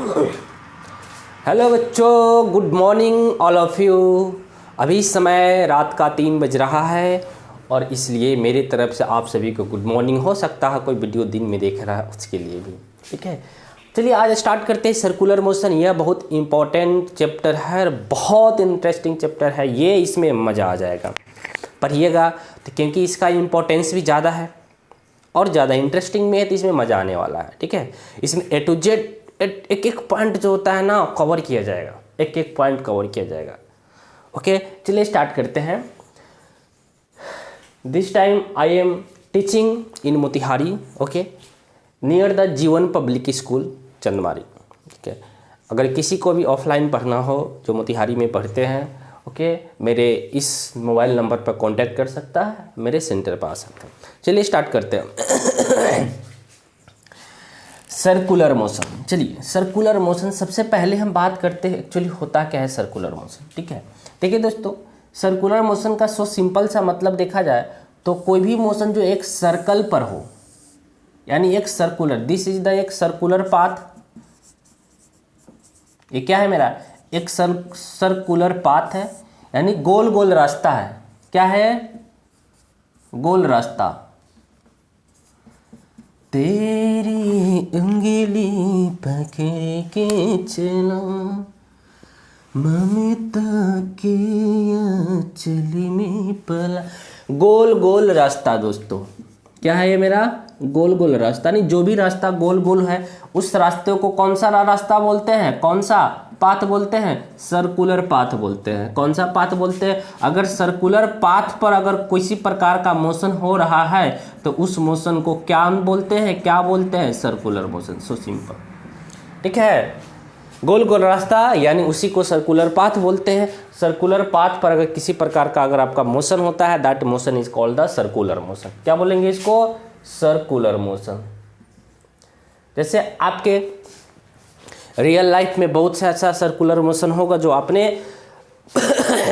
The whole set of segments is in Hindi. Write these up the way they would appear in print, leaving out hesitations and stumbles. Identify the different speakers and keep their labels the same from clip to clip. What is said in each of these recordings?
Speaker 1: हेलो बच्चों, good morning all of you. अभी समय रात का 3 बज रहा है और इसलिए मेरी तरफ से आप सभी को गुड मॉर्निंग। हो सकता है कोई वीडियो दिन में देख रहा है उसके लिए भी, ठीक है। चलिए आज स्टार्ट करते हैं सर्कुलर मोशन। यह बहुत इंपॉर्टेंट चैप्टर है, बहुत इंटरेस्टिंग चैप्टर है ये, इसमें मज़ा आ जाएगा पढ़िएगा तो, क्योंकि इसका इम्पोर्टेंस भी ज़्यादा है और ज़्यादा इंटरेस्टिंग में है तो इसमें मज़ा आने वाला है, ठीक है। इसमें ए टू जेड एक एक पॉइंट जो होता है ना कवर किया जाएगा, एक एक पॉइंट कवर किया जाएगा। ओके चलिए स्टार्ट करते हैं। This time I am teaching in Motihari, okay, near the जीवन पब्लिक स्कूल चंदमारी, ठीक है। अगर किसी को भी ऑफलाइन पढ़ना हो जो मोतिहारी में पढ़ते हैं, ओके, मेरे इस मोबाइल नंबर पर कांटेक्ट कर सकता है, मेरे सेंटर पर आ सकता है। चलिए स्टार्ट करते हैं। Circular motion. चलिए सर्कुलर मोशन सबसे पहले हम बात करते हैं एक्चुअली होता क्या है सर्कुलर मोशन, ठीक है। देखिए दोस्तों, सर्कुलर मोशन का सो सिंपल सा मतलब देखा जाए तो कोई भी मोशन जो एक सर्कल पर हो, यानी एक सर्कुलर, दिस इज द एक सर्कुलर पाथ। ये क्या है मेरा, एक सर्कुलर पाथ है, यानी गोल गोल रास्ता है। क्या है, गोल रास्ता। तेरी उंगली पकड़ के चला ममता के चली में पला। गोल गोल रास्ता दोस्तों, क्या है ये मेरा गोल गोल रास्ता। नहीं, जो भी रास्ता गोल गोल है उस रास्ते को कौन सा रास्ता बोलते हैं, कौन सा पाथ बोलते हैं, सर्कुलर पाथ बोलते हैं। कौन सा पाथ बोलते हैं, अगर सर्कुलर पाथ पर अगर किसी प्रकार का मोशन हो रहा है तो उस मोशन को क्या बोलते हैं, क्या बोलते हैं, सर्कुलर मोशन। सो सिंपल, ठीक है। गोल गोल रास्ता यानी उसी को सर्कुलर पाथ बोलते हैं। सर्कुलर पाथ पर अगर किसी प्रकार का अगर आपका मोशन होता है, that motion is called the circular motion. क्या बोलेंगे इसको, सर्कुलर मोशन। जैसे आपके रियल लाइफ में बहुत सा ऐसा सर्कुलर मोशन होगा जो आपने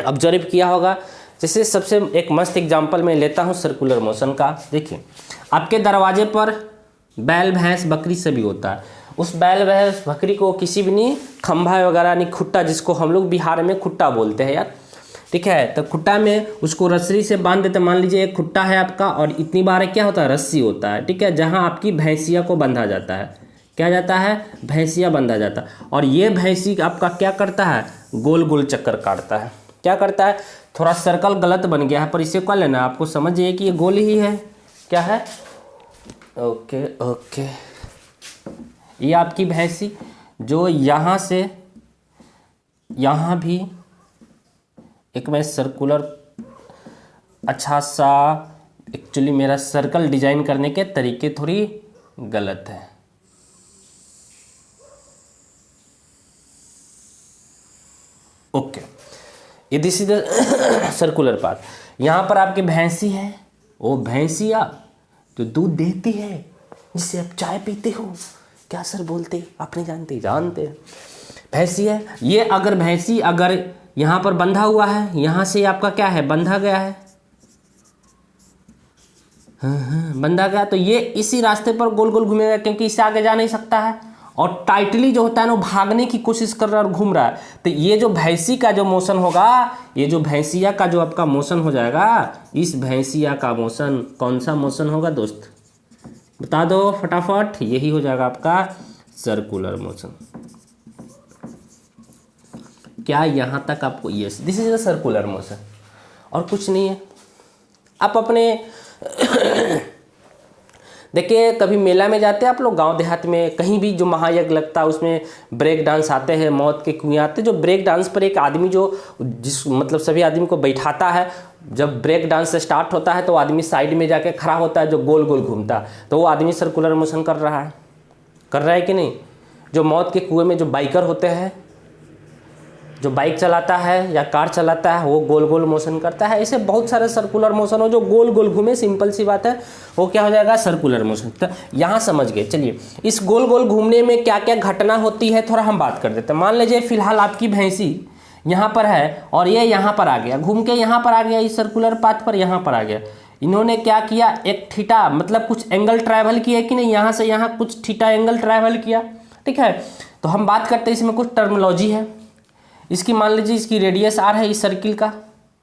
Speaker 1: ऑब्जर्व किया होगा। जैसे सबसे एक मस्त एग्जांपल मैं लेता हूँ सर्कुलर मोशन का। देखिए आपके दरवाजे पर बैल भैंस बकरी सभी होता है। उस बैल भैंस बकरी को किसी भी नहीं खंभा वगैरह नहीं, खुट्टा जिसको हम लोग बिहार में खुट्टा बोलते हैं यार, ठीक है। तो खुट्टा में उसको रस्सी से बांध देते। मान लीजिए एक खुट्टा है आपका और इतनी बार क्या होता है, रस्सी होता है, ठीक है, जहाँ आपकी भैंसिया को बंधा जाता है। क्या जाता है, भैंसिया बंधा जाता है। और ये भैंसी आपका क्या करता है, गोल गोल चक्कर काटता है। क्या करता है, थोड़ा सर्कल गलत बन गया है पर इसे क्या लेना, आपको समझिए कि ये गोल ही है। क्या है, ओके ओके, ये आपकी भैंसी जो यहाँ से यहाँ भी एक मैं सर्कुलर अच्छा सा, एक्चुअली मेरा सर्कल डिजाइन करने के तरीके थोड़ी गलत है। ओके, ये this is the circular path. यहाँ पर आपकी भैंसी है, वो भैंसिया जो दूध देती है जिससे आप चाय पीते हो। क्या सर बोलते, आप नहीं जानते, जानते हैं। भैंसी है ये, अगर भैंसी अगर यहाँ पर बंधा हुआ है, यहाँ से आपका क्या है, बंधा गया है, बंधा गया, तो ये इसी रास्ते पर गोल गोल घूमेगा क्योंकि इससे आगे जा नहीं सकता है। और टाइटली जो होता है ना वो भागने की कोशिश कर रहा है और घूम रहा है। तो ये जो भैंसी का जो मोशन होगा, ये जो भैंसिया का जो आपका मोशन हो जाएगा, इस भैंसिया का मोशन कौन सा मोशन होगा दोस्त, बता दो फटाफट। यही हो जाएगा आपका सर्कुलर मोशन। क्या यहाँ तक आपको, yes, this is a circular motion और कुछ नहीं है। आप अपने देखिए कभी मेला में जाते हैं आप लोग, गांव देहात में कहीं भी जो महायज्ञ लगता है उसमें ब्रेक डांस आते हैं, मौत के कुएं आते हैं। जो ब्रेक डांस पर एक आदमी जो जिस मतलब सभी आदमी को बैठाता है, जब ब्रेक डांस स्टार्ट होता है तो आदमी साइड में जाके खड़ा होता है जो गोल गोल घूमता है, तो वो आदमी सर्कुलर मोशन कर रहा है कि नहीं। जो मौत के कुएं में जो बाइकर होते हैं, जो बाइक चलाता है या कार चलाता है, वो गोल गोल मोशन करता है। ऐसे बहुत सारे सर्कुलर मोशन हो जो गोल गोल घूमे, सिंपल सी बात है, वो क्या हो जाएगा, सर्कुलर मोशन। तो यहाँ समझ गए। चलिए इस गोल गोल घूमने में क्या क्या घटना होती है थोड़ा हम बात कर देते हैं। मान लीजिए फिलहाल आपकी भैंसी यहाँ पर है और ये यहाँ पर आ गया, घूम के यहाँ पर आ गया, इस सर्कुलर पाथ पर यहाँ पर आ गया। इन्होंने क्या किया, एक थीटा मतलब कुछ एंगल ट्रैवल किया कि नहीं, यहाँ से यहाँ कुछ थीटा एंगल ट्रैवल किया, ठीक है। तो हम बात करते हैं इसमें कुछ टर्मिनोलॉजी है। इसकी मान लीजिए इसकी रेडियस आर है, इस सर्किल का,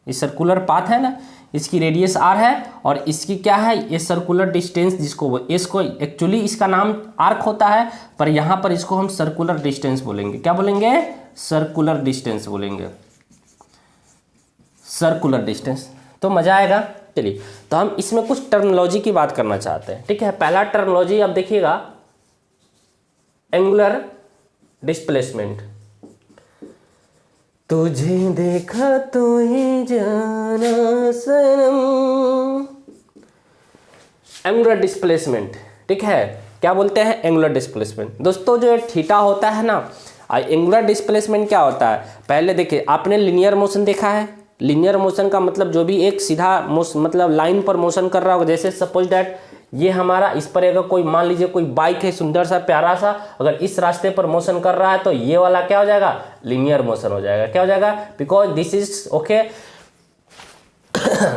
Speaker 1: इस सर्कुलर पाथ है ना, इसकी रेडियस आर है और इसकी क्या है, ये सर्कुलर डिस्टेंस, जिसको इसको एक्चुअली इसका नाम आर्क होता है, पर यहाँ पर इसको हम सर्कुलर डिस्टेंस बोलेंगे। क्या बोलेंगे? सर्कुलर डिस्टेंस बोलेंगे, सर्कुलर डिस्टेंस। तो मजा आएगा। चलिए, तो हम इसमें कुछ टर्मिनोलॉजी की बात करना चाहते हैं, ठीक है। पहला टर्मिनोलॉजी अब देखिएगा, एंगुलर डिस्प्लेसमेंट। तुझे देखा तो ये जाना सनम, एंगुलर डिस्प्लेसमेंट, ठीक है। क्या बोलते हैं? Angular displacement. दोस्तों जो थीटा होता है ना, एंगुलर डिस्प्लेसमेंट क्या होता है? पहले देखिए, आपने लिनियर मोशन देखा है। लिनियर मोशन का मतलब जो भी एक सीधा मतलब लाइन पर मोशन कर रहा होगा, जैसे सपोज डैट ये हमारा, इस पर अगर कोई मान लीजिए कोई बाइक है सुंदर सा प्यारा सा, अगर इस रास्ते पर मोशन कर रहा है तो ये वाला क्या हो जाएगा? लीनियर मोशन हो जाएगा। क्या हो जाएगा? Because this is okay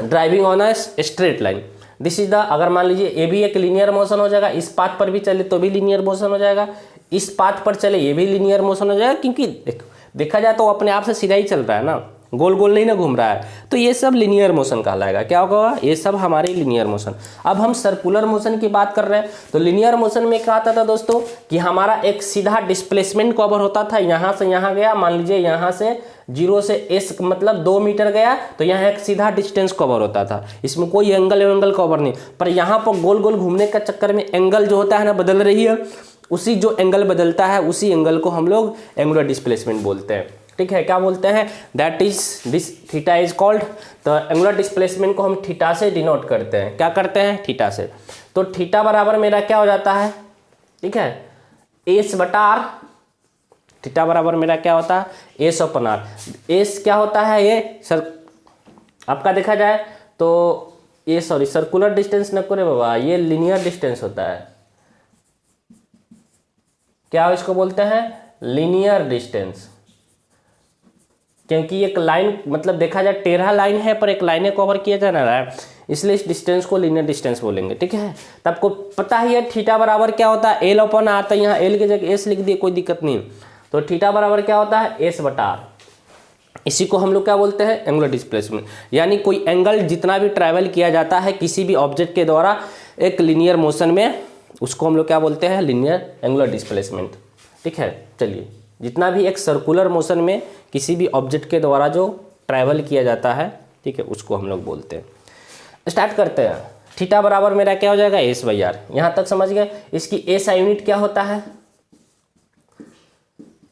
Speaker 1: driving on a straight line, this is the, अगर मान लीजिए ये भी एक लीनियर मोशन हो जाएगा, इस पाथ पर भी चले तो भी लीनियर मोशन हो जाएगा, इस पाथ पर चले ये भी लीनियर मोशन हो जाएगा, क्योंकि देखा जाए तो अपने आप से सीधा ही चल रहा है ना, गोल गोल नहीं ना घूम रहा है, तो ये सब लिनियर मोशन कहलाएगा। क्या होगा? ये सब हमारे लिनियर मोशन। अब हम सर्कुलर मोशन की बात कर रहे हैं, तो लिनियर मोशन में क्या आता था दोस्तों कि हमारा एक सीधा डिस्प्लेसमेंट कवर होता था, यहाँ से यहाँ गया, मान लीजिए यहाँ से 0 से S मतलब 2 मीटर गया, तो यहाँ एक सीधा डिस्टेंस कवर होता था, इसमें कोई एंगल कवर नहीं। पर यहाँ पर गोल गोल घूमने का चक्कर में एंगल जो होता है ना बदल रही है, उसी जो एंगल बदलता है उसी एंगल को हम लोग एंगुलर डिस्प्लेसमेंट बोलते हैं, ठीक है। क्या बोलते हैं? That is this theta is called. तो एंगुलर डिस्प्लेसमेंट को हम थीटा से डिनोट करते हैं। क्या करते हैं? थीटा से। तो थीटा बराबर मेरा क्या हो जाता है? ठीक है, एस बटा आर। थीटा बराबर मेरा क्या होता है? S upon are. एस क्या होता है? ये सर आपका देखा जाए तो ये सॉरी सर्कुलर डिस्टेंस न करे बाबा, ये लिनियर डिस्टेंस होता है। क्या इसको बोलते हैं? लिनियर डिस्टेंस, क्योंकि एक लाइन मतलब देखा जाए टेढ़ा लाइन है पर एक लाइनें कवर किया जा रहा है, इसलिए इस डिस्टेंस को लिनियर डिस्टेंस बोलेंगे, ठीक है। तब आपको पता ही है थीटा बराबर क्या होता है? L upon R. तो यहाँ एल की जगह एस लिख दिए, कोई दिक्कत नहीं। तो थीटा बराबर क्या होता है? एस बटा आर। इसी को हम लोग क्या बोलते हैं? Angular displacement. यानी कोई एंगल जितना भी ट्रैवल किया जाता है किसी भी ऑब्जेक्ट के द्वारा एक लिनियर मोशन में, उसको हम लोग क्या बोलते हैं? लिनियर एंगुलर डिस्प्लेसमेंट, ठीक है। चलिए, जितना भी एक सर्कुलर मोशन में किसी भी ऑब्जेक्ट के द्वारा जो ट्रैवल किया जाता है, ठीक है, उसको हम लोग बोलते हैं। स्टार्ट करते हैं। थीटा बराबर मेरा क्या हो जाएगा? S by R. यहाँ तक समझ गए। इसकी एस आई यूनिट क्या होता है?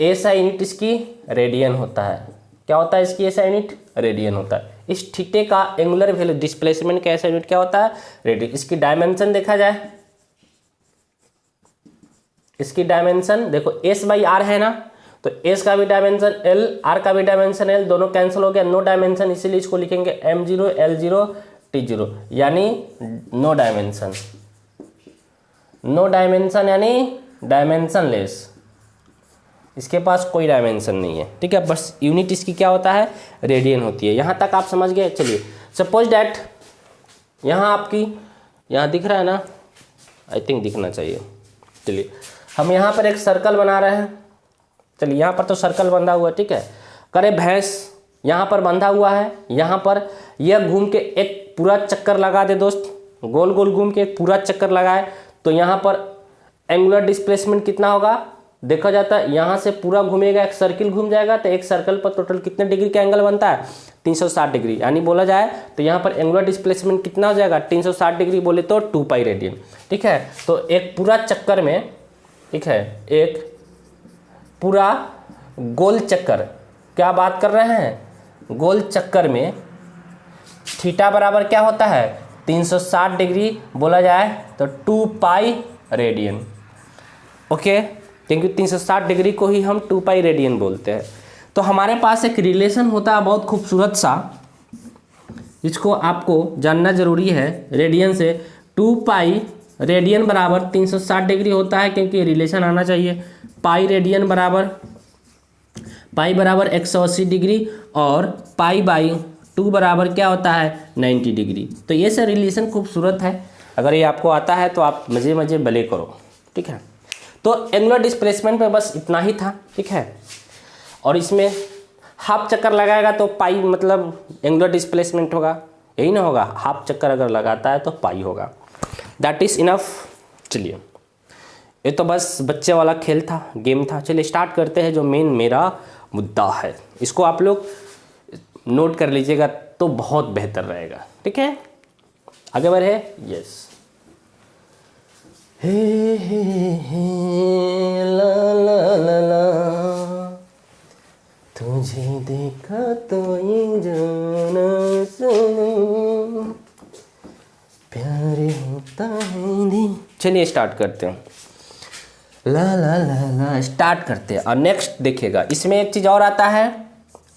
Speaker 1: एस आई यूनिट इसकी रेडियन होता है। क्या होता है इसकी एस आई यूनिट? रेडियन होता है। इस थीटे का एंगुलर वैल्यू डिस्प्लेसमेंट का एस आई यूनिट क्या होता है? रेडियन। इसकी डायमेंशन देखा जाए, इसकी डायमेंशन देखो एस बाई आर है ना, तो एस का भी डायमेंशन एल, आर का भी डायमेंशन एल, दोनों कैंसिल हो गया, नो डायमेंशन, इसीलिए इसको लिखेंगे m0 l0 t0, यानी नो डायमेंशन। नो डायमेंशन यानी डायमेंशन लेस, इसके पास कोई डायमेंशन नहीं है, ठीक है। बस यूनिट इसकी क्या होता है? रेडियन होती है। यहाँ तक आप समझ गए। चलिए, सपोज डैट यहाँ आपकी, यहाँ दिख रहा है ना, आई थिंक दिखना चाहिए। चलिए, हम यहाँ पर एक सर्कल बना रहे हैं। चलिए, यहाँ पर तो सर्कल बंधा हुआ है, ठीक है। करे भैंस यहाँ पर बंधा हुआ है, यहाँ पर यह घूम के एक पूरा चक्कर लगा दे दोस्त, गोल गोल घूम के एक पूरा चक्कर लगाए, तो यहाँ पर एंगुलर डिस्प्लेसमेंट कितना होगा? देखा जाता है यहाँ से पूरा घूमेगा, एक सर्किल घूम जाएगा, तो एक सर्कल पर टोटल कितने डिग्री का एंगल बनता है? 360 डिग्री। यानी बोला जाए तो यहाँ पर एंगुलर डिस्प्लेसमेंट कितना हो जाएगा? 360 डिग्री बोले तो 2 पाई रेडियन, ठीक है। तो एक पूरा चक्कर में, ठीक है, एक पूरा गोल चक्कर, क्या बात कर रहे हैं? गोल चक्कर में थीटा बराबर क्या होता है? 360 डिग्री बोला जाए तो 2 पाई रेडियन, ओके। क्योंकि 360 डिग्री को ही हम 2 पाई रेडियन बोलते हैं। तो हमारे पास एक रिलेशन होता है बहुत खूबसूरत सा, जिसको आपको जानना जरूरी है। रेडियन से 2 पाई रेडियन बराबर 360 डिग्री होता है, क्योंकि रिलेशन आना चाहिए। पाई रेडियन बराबर, पाई बराबर 180 डिग्री और पाई बाई 2 बराबर क्या होता है? 90 डिग्री। तो ये सब रिलेशन खूबसूरत है। अगर ये आपको आता है तो आप मज़े मज़े भले करो, ठीक है। तो एंगुलर डिस्प्लेसमेंट में बस इतना ही था, ठीक है। और इसमें हाफ चक्कर लगाएगा तो पाई मतलब एंगुलर डिस्प्लेसमेंट होगा, यही ना होगा, हाफ चक्कर अगर लगाता है तो पाई होगा। That is enough. चलिए ये तो बस बच्चे वाला खेल था, गेम था। चलिए स्टार्ट करते हैं जो मेन मेरा मुद्दा है, इसको आप लोग नोट कर लीजिएगा तो बहुत बेहतर रहेगा, ठीक है। आगे बढ़े। यस। हे ला ला ला ला, तुझे देखा तो ये जाना सुनो, प्यार होता है दी। चलिए स्टार्ट करते हैं। ला ला ला ला स्टार्ट करते हैं। और नेक्स्ट देखिएगा, इसमें एक चीज़ और आता है।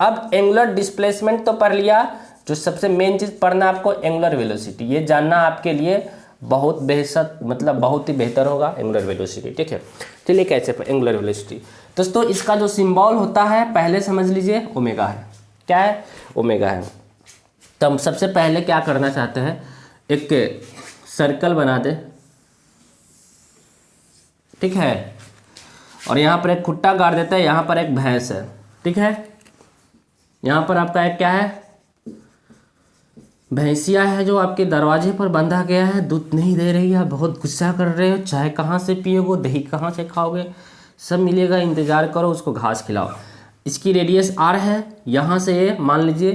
Speaker 1: अब एंगुलर डिस्प्लेसमेंट तो पढ़ लिया, जो सबसे मेन चीज़ पढ़ना आपको एंगुलर वेलोसिटी, ये जानना आपके लिए बहुत बेहद मतलब बहुत ही बेहतर होगा एंगुलर वेलोसिटी, ठीक है। चलिए कैसे एंगुलर वेलोसिटी दोस्तों, इसका जो सिंबल होता है पहले समझ लीजिए ओमेगा है। क्या है? ओमेगा है। तो हम सबसे पहले क्या करना चाहते हैं, एक सर्कल बना दे, ठीक है। और यहाँ पर एक खुट्टा गाड़ देते हैं, यहाँ पर एक भैंस है, ठीक है। यहाँ पर आपका एक क्या है, भैंसिया है जो आपके दरवाजे पर बंधा गया है, दूध नहीं दे रही है, बहुत गुस्सा कर रहे हो, चाय कहाँ से पियोगे, दही कहाँ से खाओगे, सब मिलेगा, इंतज़ार करो, उसको घास खिलाओ। इसकी रेडियस आर है, यहाँ से ये मान लीजिए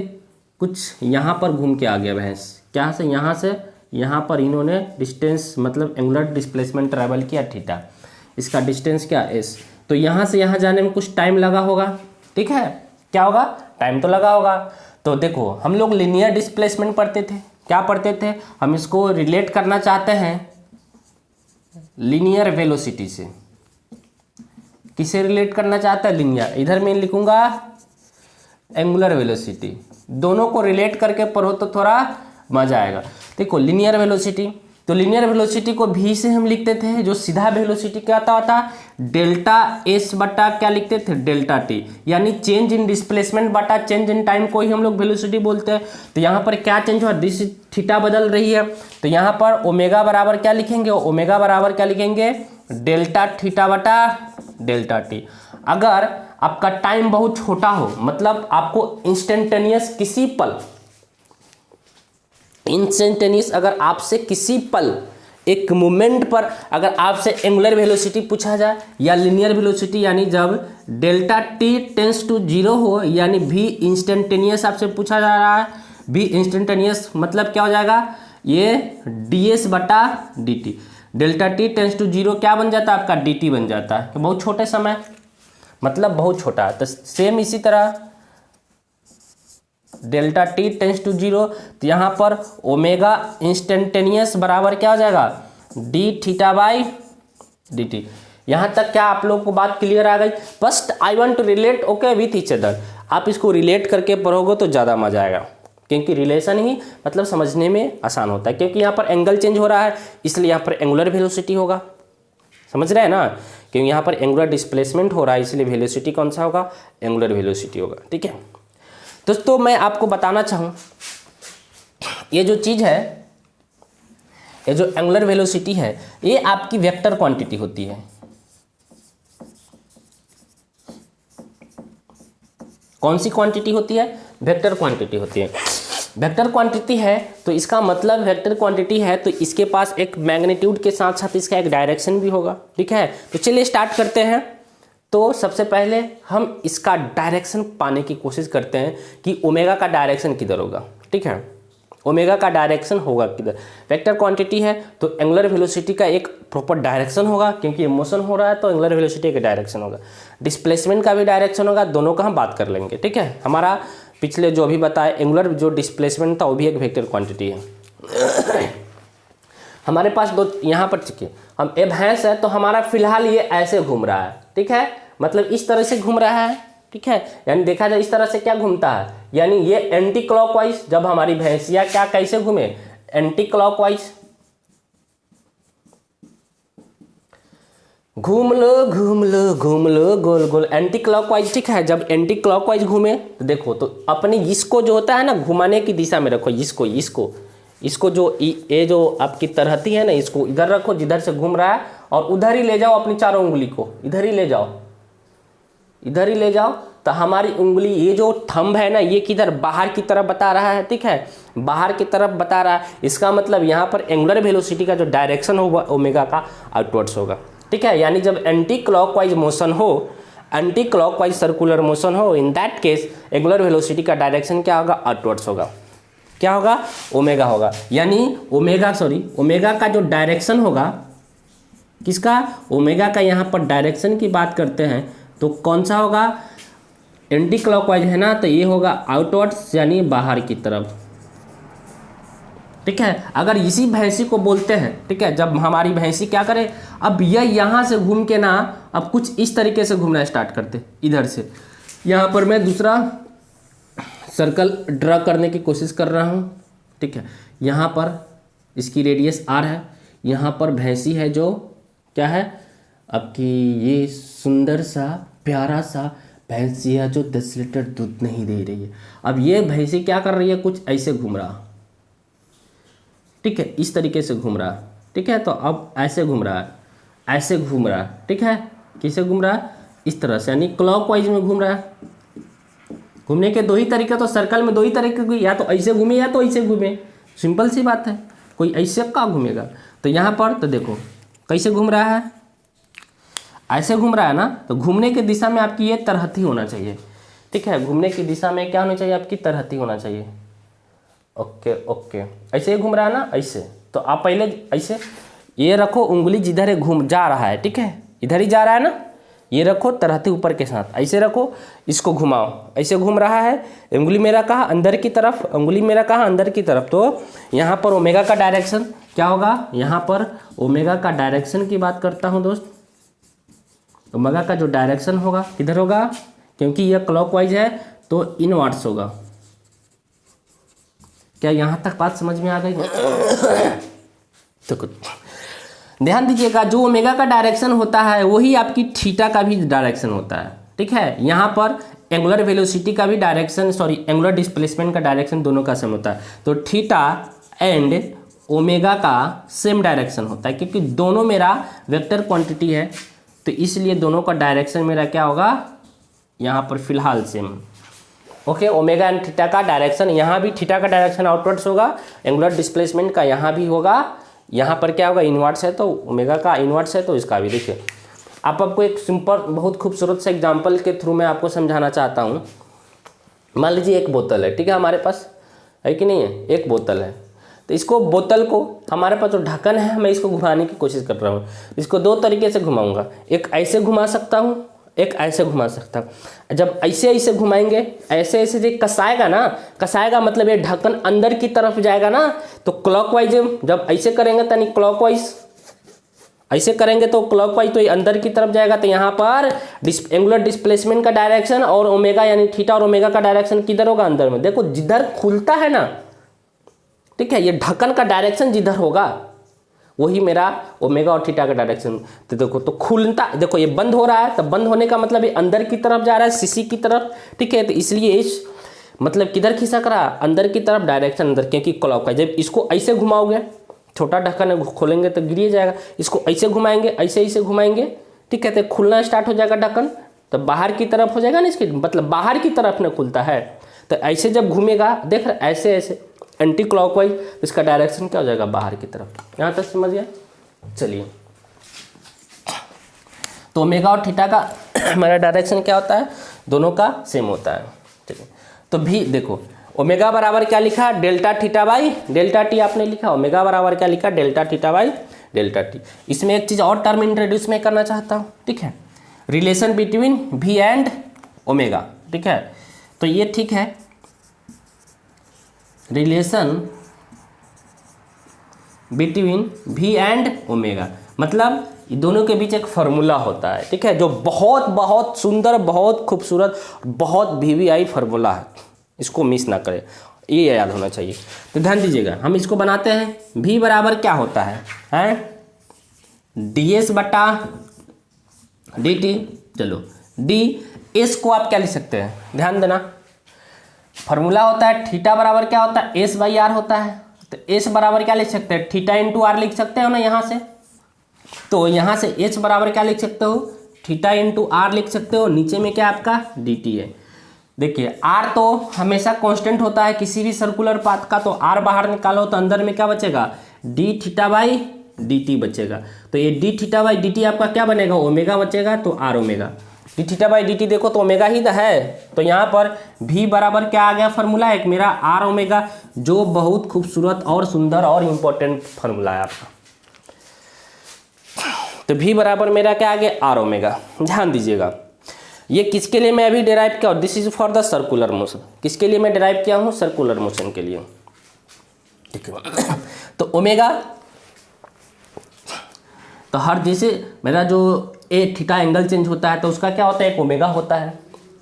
Speaker 1: कुछ यहाँ पर घूम के आ गया भैंस, क्या से यहाँ से यहाँ पर इन्होंने डिस्टेंस मतलब एंगुलर डिस्प्लेसमेंट ट्रैवल किया थीटा, इसका डिस्टेंस क्या एस। तो यहाँ से यहाँ जाने में कुछ टाइम लगा होगा, ठीक है। क्या होगा? टाइम तो लगा होगा। तो देखो हम लोग लीनियर डिस्प्लेसमेंट पढ़ते थे, क्या पढ़ते थे, हम इसको रिलेट करना चाहते हैं लीनियर वेलोसिटी से। किसे रिलेट करना चाहता है? लीनियर। इधर मैं लिखूंगा एंगुलर वेलोसिटी, दोनों को रिलेट करके पढ़ो तो थोड़ा मजा आएगा। देखो लीनियर वेलोसिटी, तो लीनियर वेलोसिटी को भी से हम लिखते थे, जो सीधा वेलोसिटी क्या होता डेल्टा एस बटा क्या लिखते थे, डेल्टा टी, यानी चेंज इन डिस्प्लेसमेंट बटा चेंज इन टाइम को ही हम लोग वेलोसिटी बोलते हैं। तो यहाँ पर क्या चेंज हुआ, दिस थीटा बदल रही है, तो यहाँ पर ओमेगा बराबर क्या लिखेंगे, ओमेगा बराबर क्या लिखेंगे, डेल्टा थीटा बटा डेल्टा टी। अगर आपका टाइम बहुत छोटा हो, मतलब आपको इंस्टेंटेनियस किसी पल, इंस्टेंटेनियस अगर आपसे किसी पल एक मोमेंट पर अगर आपसे एंगुलर वेलोसिटी पूछा जाए या लीनियर वेलोसिटी, यानी जब delta T tends to zero हो, यानी भी इंस्टेंटेनियस आपसे पूछा जा रहा है, भी इंस्टेंटेनियस मतलब क्या हो जाएगा, ये डी एस बटा D T. Delta T tends to zero क्या बन जाता है आपका, डी टी बन जाता है, बहुत छोटे समय मतलब बहुत छोटा। तो सेम इसी तरह delta T tends to zero, तो यहाँ पर ओमेगा इंस्टेंटेनियस बराबर क्या हो जाएगा, D theta by D T. यहाँ तक क्या आप लोगों को बात क्लियर आ गई? First I want to relate okay with each other. आप इसको रिलेट करके पढ़ोगे तो ज़्यादा मजा आएगा, क्योंकि रिलेशन ही मतलब समझने में आसान होता है, क्योंकि यहाँ पर एंगल चेंज हो रहा है, इसलिए यहाँ पर एंगुलर वेलोसिटी होगा, समझ रहे हैं ना, क्योंकि यहाँ पर एंगुलर डिस्प्लेसमेंट हो रहा है, इसलिए वेलोसिटी कौन सा होगा, एंगुलर वेलोसिटी होगा, ठीक है। दोस्तों मैं आपको बताना चाहूँ, ये जो चीज़ है, ये जो एंगुलर वेलोसिटी है, ये आपकी वेक्टर क्वांटिटी होती है। कौन सी क्वांटिटी होती है? वेक्टर क्वांटिटी होती है। वेक्टर क्वांटिटी है तो इसका मतलब वेक्टर क्वांटिटी है तो इसके पास एक मैग्नीट्यूड के साथ साथ इसका एक डायरेक्शन भी होगा, ठीक है। तो चलिए स्टार्ट करते हैं। तो सबसे पहले हम इसका डायरेक्शन पाने की कोशिश करते हैं कि ओमेगा का डायरेक्शन किधर होगा, ठीक है। ओमेगा का डायरेक्शन होगा किधर? वेक्टर क्वांटिटी है तो एंगुलर वेलोसिटी का एक प्रॉपर डायरेक्शन होगा, क्योंकि ये मोशन हो रहा है तो एंगुलर वेलोसिटी का डायरेक्शन होगा, डिस्प्लेसमेंट का भी डायरेक्शन होगा, दोनों का हम बात कर लेंगे, ठीक है। हमारा पिछले जो भी बताया एंगुलर जो डिस्प्लेसमेंट था वो भी एक वेक्टर क्वांटिटी है। हमारे पास दो यहाँ पर चुके हम ए भैंस है तो हमारा फिलहाल ये ऐसे घूम रहा है, ठीक है, मतलब इस तरह से घूम रहा है, ठीक है। यानी देखा जाए इस तरह से क्या घूमता है, यानी ये एंटी क्लॉकवाइज, जब हमारी भैंसिया क्या कैसे घूमे, एंटी क्लॉकवाइज, घूम लो गोल गोल एंटी क्लॉकवाइज, ठीक है। जब एंटी क्लॉकवाइज घूमे तो देखो, तो अपने इसको जो होता है ना घुमाने की दिशा में रखो, इसको जो ये जो आपकी तरहती है ना, इसको इधर रखो जिधर से घूम रहा है, और उधर ही ले जाओ अपनी चारों उंगली को, इधर ही ले जाओ, इधर ही ले जाओ, तो हमारी उंगली ये जो थंब है ना ये किधर बाहर की तरफ बता रहा है, ठीक है, बाहर की तरफ बता रहा है। इसका मतलब यहाँ पर एंगुलर वेलोसिटी का जो डायरेक्शन होगा ओमेगा का आउटवर्ड्स होगा, ठीक है। यानी जब एंटी क्लॉकवाइज मोशन हो, एंटी क्लॉकवाइज सर्कुलर मोशन हो, in that case angular velocity का डायरेक्शन क्या होगा, आउटवर्ड्स होगा। क्या होगा, ओमेगा होगा। यानी ओमेगा का जो डायरेक्शन होगा, किसका, ओमेगा का यहाँ पर डायरेक्शन की बात करते हैं तो कौन सा होगा, एंटी क्लॉकवाइज है ना, तो ये होगा आउटवर्ड्स यानी बाहर की तरफ, ठीक है। अगर इसी भैंसी को बोलते हैं, ठीक है, जब हमारी भैंसी क्या करे, अब यह यहाँ से घूम के ना अब कुछ इस तरीके से घूमना स्टार्ट करते, इधर से। यहाँ पर मैं दूसरा सर्कल ड्रा करने की कोशिश कर रहा हूँ, ठीक है। यहाँ पर इसकी रेडियस r है, यहाँ पर भैंसी है जो क्या है आपकी, ये सुंदर सा प्यारा सा भैंसी है जो 10 लीटर दूध नहीं दे रही है। अब ये भैंसी क्या कर रही है, कुछ ऐसे घूम रहा, ठीक है, इस तरीके से घूम रहा, ठीक है। तो अब ऐसे घूम रहा है, ऐसे घूम रहा है, ठीक है, किसे घूम रहा है, इस तरह से, यानी क्लॉकवाइज में घूम रहा है। घूमने के दो ही तरीके, तो सर्कल में दो ही तरीके, या तो ऐसे घूमे या तो ऐसे घूमे, सिंपल सी बात है, कोई ऐसे का घूमेगा। तो यहाँ पर तो देखो कैसे घूम रहा है, ऐसे घूम रहा है ना, तो घूमने की दिशा में आपकी ये तरहती होना चाहिए, ठीक है। घूमने की दिशा में क्या होना चाहिए, आपकी तरहती होना चाहिए। ओके ओके, ऐसे ही घूम रहा है ना, ऐसे। तो आप पहले ऐसे ये रखो, उंगली जिधर घूम जा रहा है, ठीक है, इधर ही जा रहा है ना, ये रखो तरहती ऊपर के साथ, ऐसे रखो, इसको घुमाओ, ऐसे घूम रहा है, उंगली मेरा कहाँ अंदर की तरफ, उंगली मेरा कहाँ अंदर की तरफ। तो यहाँ पर ओमेगा का डायरेक्शन क्या होगा, यहाँ पर ओमेगा का डायरेक्शन की बात करता हूँ दोस्त। ओमेगा का जो डायरेक्शन होगा किधर होगा, क्योंकि यह क्लॉकवाइज है तो इनवर्ड्स होगा। क्या यहाँ तक बात समझ में आ गई? तो ध्यान दीजिएगा, जो ओमेगा का डायरेक्शन होता है वही आपकी थीटा का भी डायरेक्शन होता है, ठीक है। यहाँ पर एंगुलर वेलोसिटी का भी डायरेक्शन, एंगुलर डिस्प्लेसमेंट का डायरेक्शन दोनों का सेम होता है। तो थीटा एंड ओमेगा का सेम डायरेक्शन होता है, क्योंकि दोनों मेरा वेक्टर क्वांटिटी है, तो इसलिए दोनों का डायरेक्शन मेरा क्या होगा, यहाँ पर फिलहाल same. Okay, omega and theta का डायरेक्शन, यहाँ भी थीटा का डायरेक्शन आउटवर्ड्स होगा, एंगुलर डिस्प्लेसमेंट का यहाँ भी होगा, यहाँ पर क्या होगा, इनवर्ड्स है तो ओमेगा का इनवर्ड्स है तो इसका भी। देखिए आपको एक सिंपल बहुत खूबसूरत से एग्जांपल के थ्रू मैं आपको समझाना चाहता हूँ। मान लीजिए एक बोतल है, ठीक है, हमारे पास है कि नहीं है, एक बोतल है, तो इसको बोतल को हमारे पास जो ढक्कन है मैं इसको घुमाने की कोशिश कर रहा हूँ। इसको दो तरीके से घुमाऊंगा, एक ऐसे घुमा सकता हूँ, एक ऐसे घुमा सकता हूँ। जब ऐसे ऐसे घुमाएंगे, ऐसे ऐसे जो कसाएगा ना, कसाएगा मतलब ये ढक्कन अंदर की तरफ जाएगा ना, तो क्लॉकवाइज जब ऐसे करेंगे तो नहीं क्लॉकवाइज, ऐसे करेंगे तो क्लॉकवाइज, तो ये अंदर की तरफ जाएगा। तो यहाँ पर एंगुलर डिस्प्लेसमेंट का डायरेक्शन और ओमेगा यानी थीटा और ओमेगा का डायरेक्शन किधर होगा, अंदर में। देखो जिधर खुलता है ना, ठीक है, ये ढक्कन का डायरेक्शन जिधर होगा वही मेरा ओमेगा और थीटा का डायरेक्शन। तो देखो, तो खुलता, देखो ये बंद हो रहा है, तो बंद होने का मतलब ये अंदर की तरफ जा रहा है, सीसी की तरफ, ठीक है। तो इसलिए इस मतलब किधर खिसक रहा, अंदर की तरफ, डायरेक्शन अंदर, क्योंकि क्लॉकवाइज। जब इसको ऐसे घुमाओगे, छोटा ढक्कन है, खोलेंगे तो गिर जाएगा, इसको ऐसे घुमाएंगे, ऐसे ऐसे घुमाएंगे, ठीक है, तो खुलना स्टार्ट हो जाएगा ढक्कन, तो बाहर की तरफ हो जाएगा ना, इसकी मतलब बाहर की तरफ में खुलता है। तो ऐसे जब घूमेगा, देख रहे ऐसे ऐसे एंटी क्लॉकवाइज, तो इसका डायरेक्शन क्या हो जाएगा, बाहर की तरफ। यहाँ तक समझ गया? चलिए, तो ओमेगा और थीटा का हमारा डायरेक्शन क्या होता है, दोनों का सेम होता है। चलिए, तो भी देखो ओमेगा बराबर क्या लिखा, delta theta by delta T आपने लिखा। ओमेगा बराबर क्या लिखा, delta theta by delta T. इसमें एक चीज़ और टर्म इंट्रोड्यूस मैं करना चाहता हूँ, ठीक है, relation between V and omega, ठीक है। तो ये ठीक है, relation between V and omega, मतलब ये दोनों के बीच एक फार्मूला होता है, ठीक है, जो बहुत बहुत सुंदर, बहुत खूबसूरत, बहुत वीवीआई फार्मूला है, इसको मिस ना करें, ये याद होना चाहिए। तो ध्यान दीजिएगा, हम इसको बनाते हैं। v बराबर क्या होता है ds बटा dt। चलो, ds को आप क्या लिख सकते हैं, ध्यान देना, फार्मूला होता है थीटा बराबर क्या होता है, s बाई आर होता है। तो s बराबर क्या लिख सकते हैं, थीटा इंटू आर लिख सकते हो ना यहाँ से, तो यहाँ से h बराबर क्या लिख सकते हो, थीटा इंटू आर लिख सकते हो। नीचे में क्या आपका डी टी है। देखिए r तो हमेशा कांस्टेंट होता है किसी भी सर्कुलर पाथ का, तो r बाहर निकालो तो अंदर में क्या बचेगा, D theta by D T बचेगा। तो ये D theta by D T आपका क्या बनेगा, ओमेगा बचेगा, तो R omega. D theta by D T देखो तो ओमेगा ही है, तो यहाँ पर v बराबर क्या आ गया फार्मूला, एक मेरा आर ओमेगा, जो बहुत खूबसूरत और सुंदर और इम्पोर्टेंट फार्मूला है आपका। तो v बराबर मेरा क्या आ गया, आर ओमेगा। ध्यान दीजिएगा ये किसके लिए मैं अभी डिराइव किया, और this is for the circular motion. किसके लिए मैं डिराइव किया हूँ, सर्कुलर मोशन के लिए। ठीक है, तो ओमेगा, तो हर जैसे मेरा जो ए थीटा एंगल चेंज होता है तो उसका क्या होता है, एक ओमेगा होता है,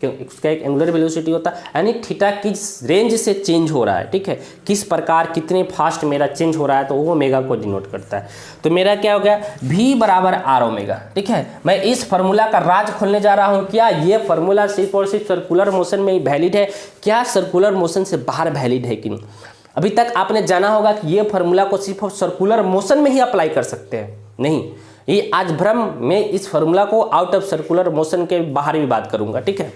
Speaker 1: क्यों, उसका एक एंगुलर वेलोसिटी होता है, यानी थीटा किस रेंज से चेंज हो रहा है, ठीक है, किस प्रकार कितने फास्ट मेरा चेंज हो रहा है, तो वो ओमेगा को डिनोट करता है। तो मेरा क्या हो गया, v बराबर आर ओमेगा। ठीक है, मैं इस फार्मूला का राज खोलने जा रहा हूँ। क्या ये फार्मूला सिर्फ और सिर्फ सर्कुलर मोशन में ही वैलिड है, क्या सर्कुलर मोशन से बाहर वैलिड है कि नहीं। अभी तक आपने जाना होगा कि ये फार्मूला को सिर्फ सर्कुलर मोशन में ही अप्लाई कर सकते हैं, नहीं, ये आज भ्रम में इस फार्मूला को आउट ऑफ सर्कुलर मोशन के बाहर भी बात करूंगा। ठीक है,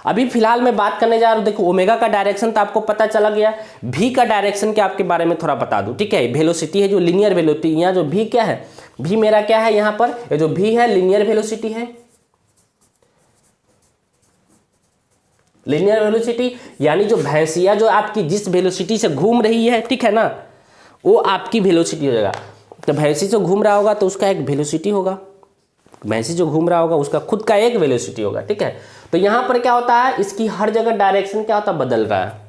Speaker 1: अभी फिलहाल मैं बात करने जा रहा हूँ, देखो ओमेगा का डायरेक्शन तो आपको पता चला गया, भी का डायरेक्शन के आपके बारे में थोड़ा बता दूं। ठीक है, वेलोसिटी है जो लीनियर वेलोसिटी, यहाँ जो भी क्या है, भी मेरा क्या है, यहाँ पर ये जो भी है लीनियर वेलोसिटी है, लीनियर वेलोसिटी, यानी जो भैंसिया जो आपकी जिस वेलोसिटी से घूम रही है, ठीक है ना, वो आपकी वेलोसिटी हो जाएगा। तो भैंसी जो घूम रहा होगा तो उसका एक वेलोसिटी होगा, भैंसी जो घूम रहा होगा उसका खुद का एक वेलोसिटी होगा। ठीक है, तो यहाँ पर क्या होता है, इसकी हर जगह डायरेक्शन क्या होता है, बदल रहा है।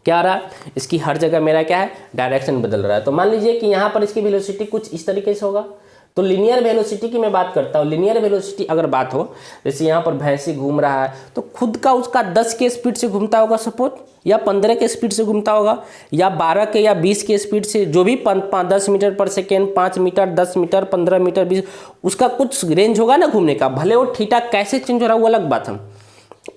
Speaker 1: क्या रहा, इसकी हर जगह मेरा क्या है, डायरेक्शन बदल रहा है। तो मान लीजिए कि यहाँ पर इसकी वेलोसिटी कुछ इस तरीके से होगा। तो लीनियर वेलोसिटी की मैं बात करता हूँ, लीनियर वेलोसिटी अगर बात हो, जैसे यहाँ पर भैंसी घूम रहा है तो खुद का उसका 10 के स्पीड से घूमता होगा सपोज, या 15 के स्पीड से घूमता होगा, या 12 के या 20 के स्पीड से, जो भी 10 मीटर पर सेकेंड, 5 मीटर, 10 मीटर, 15 मीटर, 20, उसका कुछ रेंज होगा ना घूमने का। भले वो थीटा कैसे चेंज हो रहा है वो अलग बात है,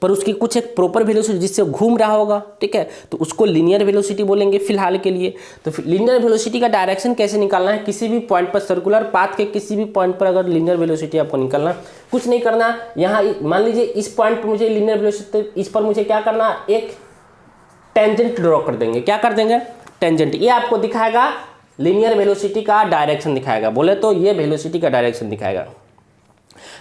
Speaker 1: पर उसकी कुछ एक प्रॉपर वेलोसिटी जिससे घूम रहा होगा, ठीक है, तो उसको लीनियर वेलोसिटी बोलेंगे फिलहाल के लिए। तो लीनियर वेलोसिटी का डायरेक्शन कैसे निकालना है, किसी भी पॉइंट पर, सर्कुलर पाथ के किसी भी पॉइंट पर अगर लीनियर वेलोसिटी आपको निकालना, कुछ नहीं करना, यहाँ मान लीजिए इस पॉइंट पर मुझे लीनियर वेलोसिटी, इस पर मुझे क्या करना, एक टेंजेंट ड्रॉ कर देंगे। क्या कर देंगे, टेंजेंट, ये आपको दिखाएगा लीनियर वेलोसिटी का डायरेक्शन दिखाएगा, बोले तो ये वेलोसिटी का डायरेक्शन दिखाएगा।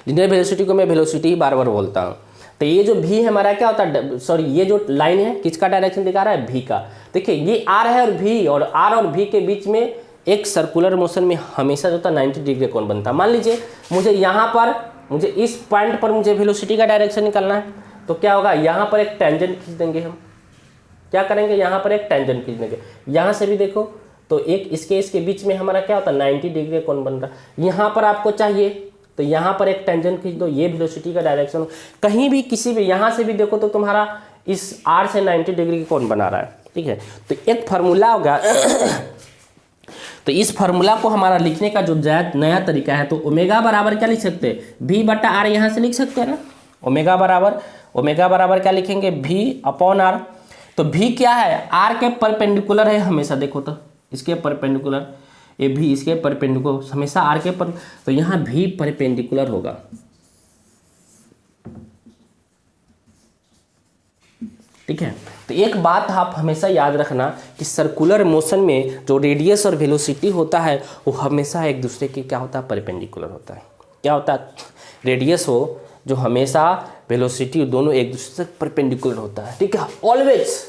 Speaker 1: लीनियर वेलोसिटी को मैं वेलोसिटी ही बार बार बोलता हूँ। तो ये जो भी है हमारा क्या होता है, सॉरी ये जो लाइन है किसका डायरेक्शन दिखा रहा है, भी का। देखिए ये आर है और भी, और आर और भी के बीच में एक सर्कुलर मोशन में हमेशा जो था 90 डिग्री कोण बनता है। मान लीजिए मुझे यहाँ पर, मुझे इस पॉइंट पर मुझे वेलोसिटी का डायरेक्शन निकालना है, तो क्या होगा, यहाँ पर एक टेंजेंट खींच देंगे हम। क्या करेंगे, यहाँ पर एक टेंजेंट खींच देंगे। यहाँ से भी देखो तो एक इसके बीच में हमारा क्या होता है, 90 डिग्री कोण बन रहा है। यहाँ पर आपको चाहिए तो यहाँ पर एक टेंजेंट खींच दो, ये वेलोसिटी का डायरेक्शन। कहीं भी किसी भी, यहाँ से भी देखो तो तुम्हारा इस आर से 90 डिग्री की कोण बना रहा है। ठीक है, तो एक फार्मूला होगा तो इस फार्मूला को हमारा लिखने का जो नया तरीका है, तो ओमेगा बराबर क्या लिख सकते हैं, भी बटा आर, यहाँ से लिख सकते हैं ना। ओमेगा बराबर क्या लिखेंगे, भी अपॉन आर। तो भी क्या है, आर के परपेंडिकुलर है हमेशा, देखो तो इसके परपेंडिकुलर, ये भी इसके परपेंडिकुलर, हमेशा आर के पर, तो यहाँ भी परपेंडिकुलर होगा। ठीक है, तो एक बात आप हमेशा याद रखना कि सर्कुलर मोशन में जो रेडियस और वेलोसिटी होता है वो हमेशा एक दूसरे के क्या होता है, परपेंडिकुलर होता है। क्या होता है, रेडियस हो जो हमेशा वेलोसिटी, दोनों एक दूसरे से परपेंडिकुलर होता है। ठीक है, ऑलवेज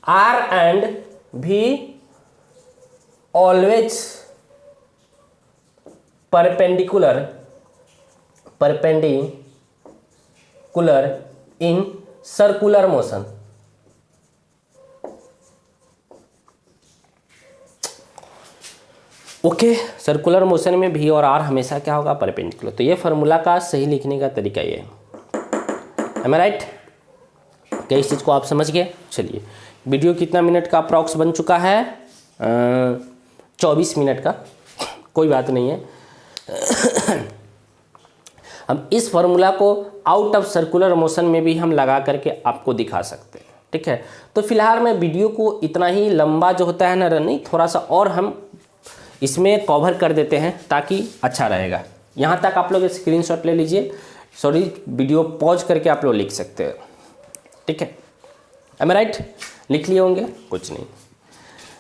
Speaker 1: आर एंड भी always perpendicular in circular motion। Okay, circular motion में भी और आर हमेशा क्या होगा, परपेंडिकुलर। तो ये फार्मूला का सही लिखने का तरीका ये है। Am I right? क्या इस चीज़ को आप समझ गए। चलिए, वीडियो कितना मिनट का अप्रॉक्स बन चुका है, 24 मिनट का, कोई बात नहीं है। हम इस फार्मूला को आउट ऑफ सर्कुलर मोशन में भी हम लगा करके आपको दिखा सकते हैं। ठीक है, तो फिलहाल मैं वीडियो को इतना ही लंबा जो होता है ना, नहीं, थोड़ा सा और हम इसमें कवर कर देते हैं ताकि अच्छा रहेगा। यहाँ तक आप लोग स्क्रीनशॉट ले लीजिए, सॉरी वीडियो पॉज करके आप लोग लिख सकते हैं, ठीक है। एम आई राइट? लिख लिए होंगे, कुछ नहीं।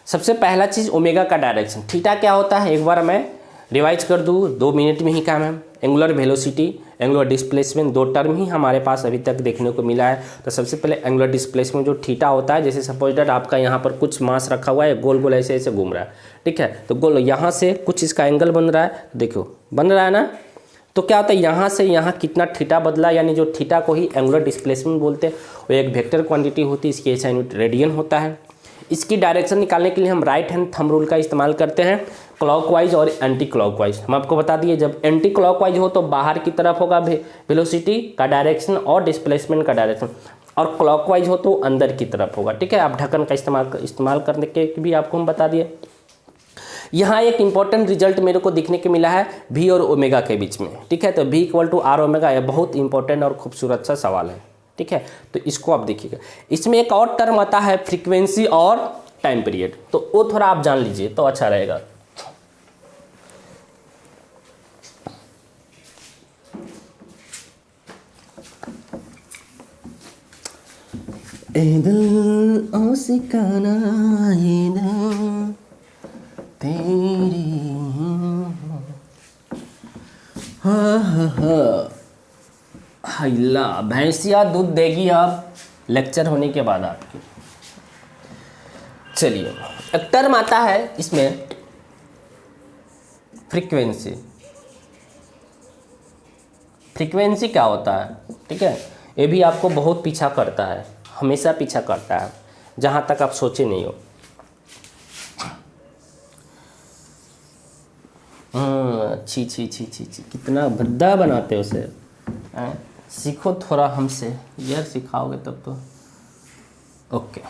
Speaker 1: सबसे पहला चीज़ ओमेगा का डायरेक्शन। थीटा क्या होता है एक बार मैं रिवाइज कर दूँ, 2 मिनट में ही काम है। Angular velocity, angular displacement, 2 term ही हमारे पास अभी तक देखने को मिला है। तो सबसे पहले एंगुलर डिस्प्लेसमेंट जो थीटा होता है, जैसे सपोज दैट आपका यहाँ पर कुछ मास रखा हुआ है, गोल गोल ऐसे ऐसे घूम रहा है, ठीक है। तो गोल यहाँ से कुछ इसका एंगल बन रहा है, देखो बन रहा है ना। तो क्या होता है यहाँ से यहाँ कितना थीटा बदला, यानी जो थीटा को ही एंगुलर डिस्प्लेसमेंट बोलते हैं। वो एक वेक्टर क्वांटिटी होती है, इसकी एसआई यूनिट रेडियन होता है। इसकी डायरेक्शन निकालने के लिए हम राइट हैंड थंब रूल का इस्तेमाल करते हैं, क्लॉकवाइज और एंटी क्लॉकवाइज। हम आपको बता दिए जब एंटी क्लॉकवाइज हो तो बाहर की तरफ होगा वेलोसिटी का डायरेक्शन और डिस्प्लेसमेंट का डायरेक्शन, और क्लॉकवाइज हो तो अंदर की तरफ होगा, ठीक है। आप ढक्कन का इस्तेमाल करने के भी आपको हम बता दिए। यहाँ एक इंपॉर्टेंट रिजल्ट मेरे को दिखने को मिला है भी और ओमेगा के बीच में, ठीक है। तो भी इक्वल टू आर ओमेगा, यह बहुत इंपॉर्टेंट और खूबसूरत सा सवाल है, ठीक है। तो इसको आप देखिएगा। इसमें एक और टर्म आता है फ्रीक्वेंसी और टाइम पीरियड, तो वो थोड़ा आप जान लीजिए तो अच्छा रहेगा। हैला भैंसिया दूध देगी अब लेक्चर होने के बाद आपकी। चलिए एक टर्म आता है इसमें फ्रीक्वेंसी। फ्रीक्वेंसी क्या होता है, ठीक है। ये भी आपको बहुत पीछा करता है, हमेशा पीछा करता है, जहाँ तक आप सोचे नहीं हो। छी छी छी छी छी, कितना भद्दा बनाते हो उसे। सीखो थोड़ा हमसे, यार सिखाओगे तब तो। ओके,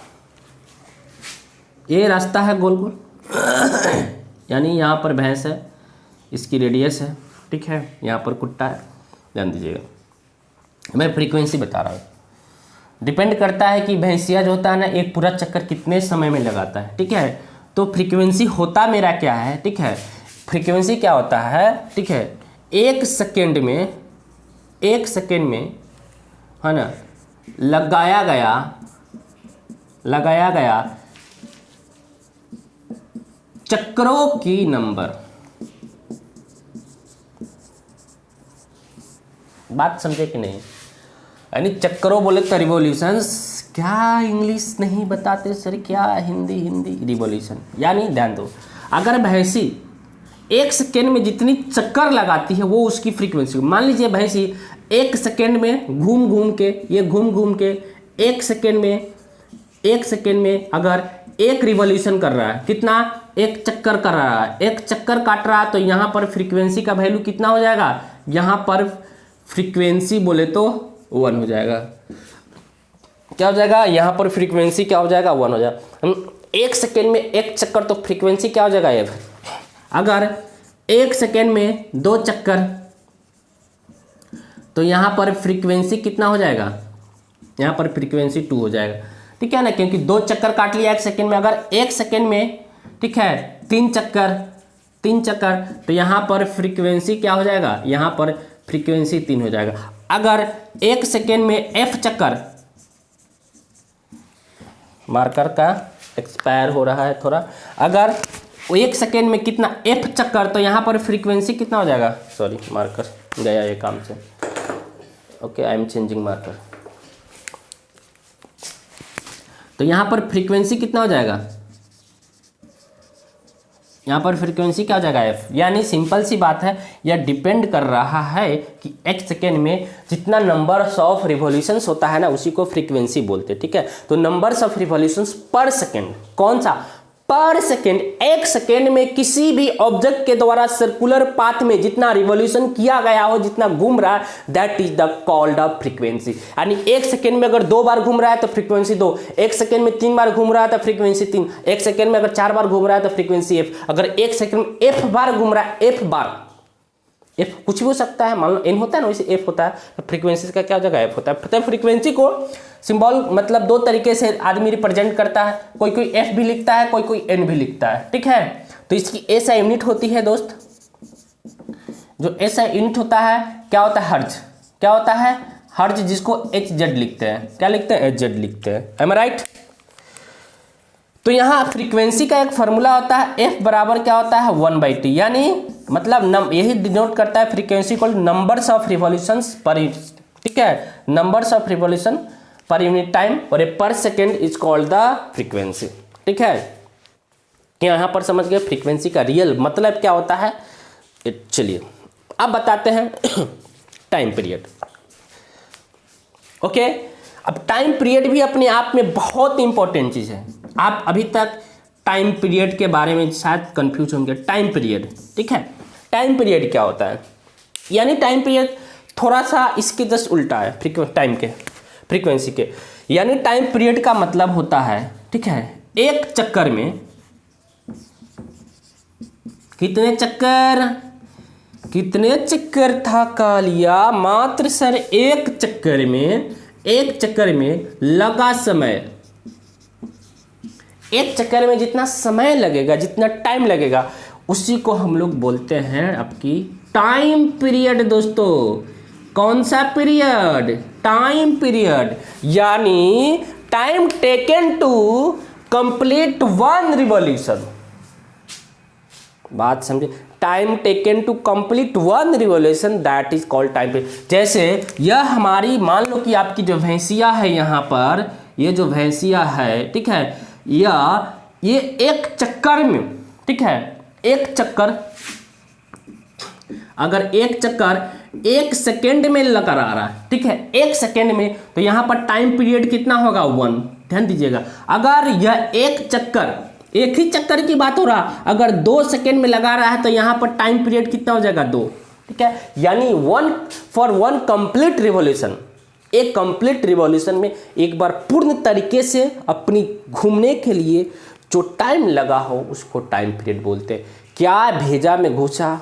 Speaker 1: ये रास्ता है गोल गोल, यानी यहाँ पर भैंस है, इसकी रेडियस है, ठीक है। यहाँ पर कुत्ता है, ध्यान दीजिएगा। मैं फ्रीक्वेंसी बता रहा हूँ। डिपेंड करता है कि भैंसिया जो होता है ना, एक पूरा चक्कर कितने समय में लगाता है, ठीक है। तो फ्रीक्वेंसी होता मेरा क्या है, ठीक है। फ्रीक्वेंसी क्या होता है, ठीक है, 1 सेकेंड में है ना लगाया गया चक्रों की नंबर। बात समझे कि नहीं? यानी चक्रों बोले तो रिवॉल्यूशंस, क्या इंग्लिश नहीं बताते सर, क्या हिंदी रिवॉल्यूशन। यानी ध्यान दो, अगर भैंसी 1 सेकेंड में जितनी चक्कर लगाती है वो उसकी फ्रीक्वेंसी। मान लीजिए भैंसी 1 सेकेंड में घूम घूम के 1 सेकेंड में अगर 1 रिवॉल्यूशन कर रहा है, कितना, 1 चक्कर कर रहा है, 1 चक्कर काट रहा है, तो यहाँ पर फ्रीक्वेंसी का वैल्यू कितना हो जाएगा? यहाँ पर फ्रीक्वेंसी बोले तो 1 हो जाएगा। क्या हो जाएगा? यहाँ पर फ्रीक्वेंसी क्या हो जाएगा? 1 हो जाएगा। 1 सेकेंड में 1 चक्कर, तो फ्रीक्वेंसी क्या हो जाएगा ये? अगर 1 सेकेंड में 2 चक्कर, तो यहाँ पर फ्रीक्वेंसी कितना हो जाएगा? यहाँ पर फ्रीक्वेंसी 2 हो जाएगा, ठीक है ना, क्योंकि 2 चक्कर काट लिया 1 सेकेंड में। अगर 1 सेकेंड में, ठीक है, 3 चक्कर, तो यहाँ पर फ्रीक्वेंसी क्या हो जाएगा? यहाँ पर फ्रीक्वेंसी 3 हो जाएगा। अगर 1 सेकेंड में f चक्कर, मार्कर का एक्सपायर हो रहा है थोड़ा, अगर 1 सेकेंड में कितना f चक्कर, तो यहाँ पर फ्रीक्वेंसी कितना हो जाएगा? सॉरी, मार्कर गया ये काम से। Okay, I am changing marker. तो यहाँ पर फ्रीक्वेंसी कितना हो जाएगा? यहाँ पर फ्रीक्वेंसी क्या हो जाएगा? f। यानी सिंपल सी बात है, यह डिपेंड कर रहा है कि 1 सेकेंड में जितना नंबर्स ऑफ रिवॉल्यूशंस होता है ना, उसी को फ्रीक्वेंसी बोलते हैं, ठीक है। तो नंबर्स ऑफ रिवॉल्यूशंस पर सेकेंड, कौन सा? पर सेकेंड। 1 सेकेंड में किसी भी ऑब्जेक्ट के द्वारा सर्कुलर पाथ में जितना रिवॉल्यूशन किया गया हो, जितना घूम रहा है, that is the called off frequency. यानी 1 सेकेंड में अगर 2 बार घूम रहा है तो फ्रीक्वेंसी 2, 1 सेकेंड में 3 बार घूम रहा है तो फ्रीक्वेंसी 3, 1 सेकेंड में अगर 4 बार घूम रहा है तो फ्रीक्वेंसी f। अगर 1 सेकेंड में f बार घूम रहा है, f बार, f कुछ भी हो सकता है, मान लो n होता है ना, वैसे f होता है, तो फ्रीक्वेंसी का क्या हो जाएगा? f होता है। तो फ्रीक्वेंसी को सिंबल मतलब 2 तरीके से आदमी रिप्रेजेंट करता है, कोई f भी लिखता है, कोई n भी लिखता है, ठीक है। तो तो इसकी एसआई यूनिट होती है दोस्त, जो एसआई यूनिट होता है क्या होता है, हर्ज। क्या होता है, हर्ज, जिसको HZ लिखते हैं। क्या लिखते हैं, HZ लिखते हैं। एम आई राइट। तो यहाँ फ्रीक्वेंसी का एक फॉर्मूला होता है, F बराबर क्या होता है 1/T, यानी मतलब यही डिनोट करता है फ्रीक्वेंसी को नंबर्स ऑफ रिवॉल्यूशंस पर, ठीक है, numbers of revolution per unit time, और ए पर second is called the frequency. ठीक है, यहाँ पर समझ गए फ्रीक्वेंसी का रियल मतलब क्या होता है। चलिए अब बताते हैं टाइम पीरियड। ओके, अब टाइम पीरियड भी अपने आप में बहुत इंपॉर्टेंट चीज़ है। आप अभी तक टाइम पीरियड के बारे में शायद कंफ्यूज होंगे। टाइम पीरियड, ठीक है, टाइम पीरियड क्या होता है, यानी टाइम पीरियड थोड़ा सा इसके जस्ट उल्टा है टाइम के, फ्रीक्वेंसी के। यानी टाइम पीरियड का मतलब होता है, ठीक है, एक चक्कर में कितने चक्कर था कालिया, मात्र सर एक चक्कर में लगा समय, एक चक्कर में जितना समय लगेगा, जितना टाइम लगेगा, उसी को हम लोग बोलते हैं आपकी टाइम पीरियड। दोस्तों कौन सा पीरियड, टाइम पीरियड, यानी time taken to complete one revolution. बात समझे, time taken to complete one revolution that is called time period. जैसे यह हमारी, मान लो कि आपकी जो भैंसिया है यहाँ पर, ये जो भैंसिया है, ठीक है, ये एक चक्कर में, ठीक है, एक चक्कर, अगर एक चक्कर एक सेकेंड में लगा रहा है, ठीक है, एक सेकेंड में, तो यहाँ पर टाइम पीरियड कितना होगा 1। ध्यान दीजिएगा, अगर यह एक चक्कर, एक ही चक्कर की बात हो रहा, अगर 2 सेकेंड में लगा रहा है तो यहाँ पर टाइम पीरियड कितना हो जाएगा 2। ठीक है, यानी 1 फॉर 1 कंप्लीट रिवॉल्यूशन, एक कंप्लीट रिवॉल्यूशन में एक बार पूर्ण तरीके से अपनी घूमने के लिए जो टाइम लगा हो उसको टाइम पीरियड बोलते हैं। क्या भेजा में घुसा,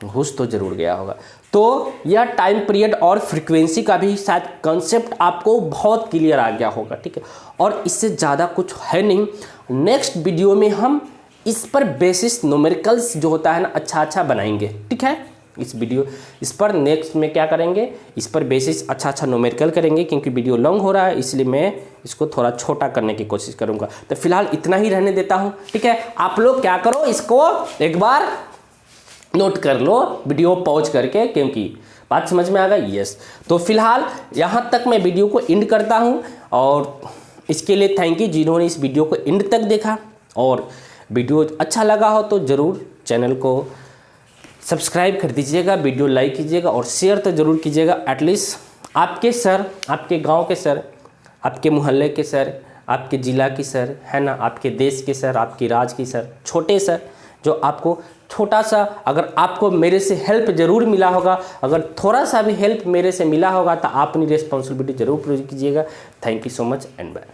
Speaker 1: घुस तो जरूर गया होगा। तो यह टाइम पीरियड और फ्रीक्वेंसी का भी शायद कंसेप्ट आपको बहुत क्लियर आ गया होगा। ठीक है, और इससे ज़्यादा कुछ है नहीं। नेक्स्ट वीडियो में हम इस पर बेसिस न्यूमेरिकल्स जो होता है ना, अच्छा बनाएंगे। ठीक है, इस पर नेक्स्ट में क्या करेंगे, इस पर बेसिस अच्छा न्यूमेरिकल करेंगे, क्योंकि वीडियो लॉन्ग हो रहा है इसलिए मैं इसको थोड़ा छोटा करने की कोशिश करूँगा। तो फिलहाल इतना ही रहने देता हूँ। ठीक है, आप लोग क्या करो, इसको एक बार नोट कर लो वीडियो पॉज करके, क्योंकि बात समझ में आ गई। यस, तो फिलहाल यहाँ तक मैं वीडियो को एंड करता हूँ, और इसके लिए थैंक यू जिन्होंने इस वीडियो को एंड तक देखा। और वीडियो अच्छा लगा हो तो ज़रूर चैनल को सब्सक्राइब कर दीजिएगा, वीडियो लाइक कीजिएगा और शेयर तो ज़रूर कीजिएगा। एटलीस्ट आपके सर, आपके गांव के सर, आपके मोहल्ले के सर, आपके ज़िला की सर, है ना, आपके देश के सर, आपकी राज्य की सर, छोटे सर, जो आपको छोटा सा, अगर आपको मेरे से हेल्प ज़रूर मिला होगा, अगर थोड़ा सा भी हेल्प मेरे से मिला होगा तो आप अपनी रिस्पॉन्सिबिलिटी ज़रूर पूरी कीजिएगा। Thank you so much and bye.